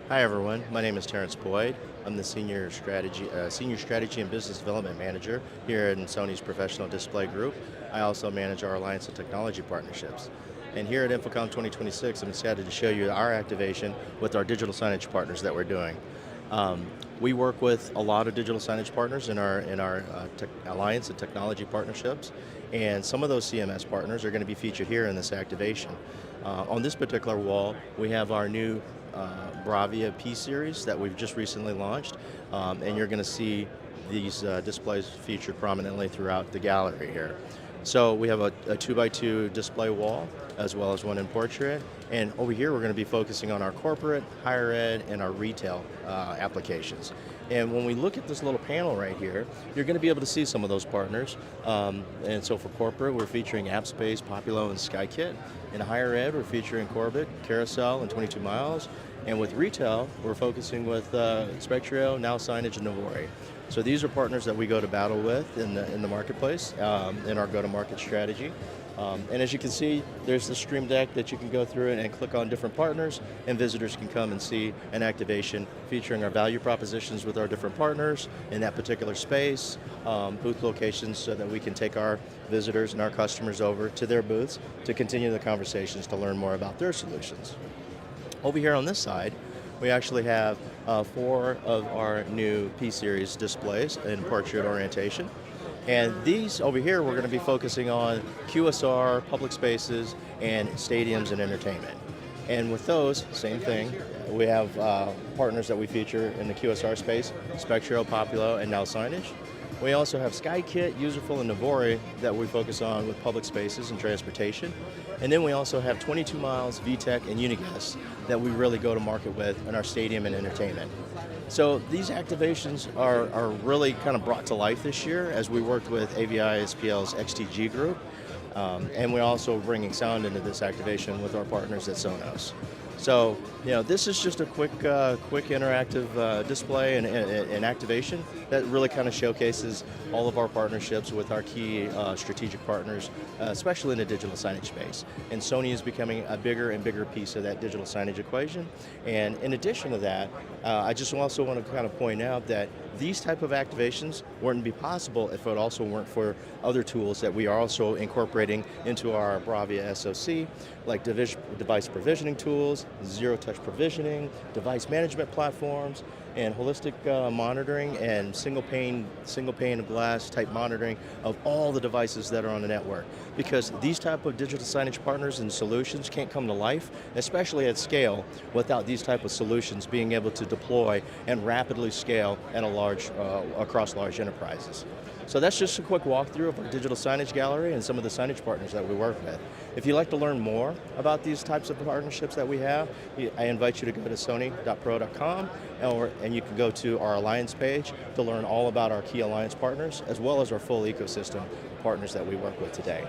Hi everyone, my name is Terrence Boyd. I'm the Senior Strategy and Business Development Manager here in Sony's Professional Display Group. I also manage our Alliance and Technology Partnerships. And here at InfoComm 2026, I'm excited to show you our activation with our digital signage partners that we're doing. We work with a lot of digital signage partners in our Alliance and Technology Partnerships, and some of those CMS partners are going to be featured here in this activation. On this particular wall, we have our new rAVe P series that we've just recently launched, and you're going to see these displays featured prominently throughout the gallery here. So we have a 2x2 display wall as well as one in portrait, and over here we're going to be focusing on our corporate, higher ed, and our retail applications. And when we look at this little panel right here, you're going to be able to see some of those partners. And so for corporate, we're featuring AppSpace, Populo, and SkyKit. In higher ed, we're featuring Corbett, Carousel, and 22 Miles. And with retail, we're focusing with Spectrio, Now Signage, and Navori. So these are partners that we go to battle with in the marketplace, in our go-to-market strategy. And as you can see, there's the stream deck that you can go through and click on different partners, and visitors can come and see an activation featuring our value propositions with our different partners in that particular space, booth locations so that we can take our visitors and our customers over to their booths to continue the conversations to learn more about their solutions. Over here on this side, we actually have 4 of our new P-Series displays in portrait orientation. And these over here, we're going to be focusing on QSR, public spaces, and stadiums and entertainment. And with those, same thing. We have partners that we feature in the QSR space, Spectrio, Populo, and Now Signage. We also have SkyKit, Userful, and Navori that we focus on with public spaces and transportation. And then we also have 22 Miles, VTech, and Uniguest that we really go to market with in our stadium and entertainment. So these activations are really kind of brought to life this year as we worked with AVI SPL's XTG group. And we're also bringing sound into this activation with our partners at Sonos. So, this is just a quick interactive display and activation that really kind of showcases all of our partnerships with our key strategic partners, especially in the digital signage space. And Sony is becoming a bigger and bigger piece of that digital signage equation. And in addition to that, I just also want to kind of point out that these type of activations wouldn't be possible if it also weren't for other tools that we are also incorporating into our rAVe SoC, like device provisioning tools, zero-touch provisioning, device management platforms, and holistic monitoring and single pane of glass type monitoring of all the devices that are on the network. Because these type of digital signage partners and solutions can't come to life, especially at scale, without these type of solutions being able to deploy and rapidly scale at across large enterprises. So that's just a quick walkthrough of our digital signage gallery and some of the signage partners that we work with. If you'd like to learn more about these types of partnerships that we have, I invite you to go to sony.pro.com, and you can go to our Alliance page to learn all about our key Alliance partners, as well as our full ecosystem partners that we work with today.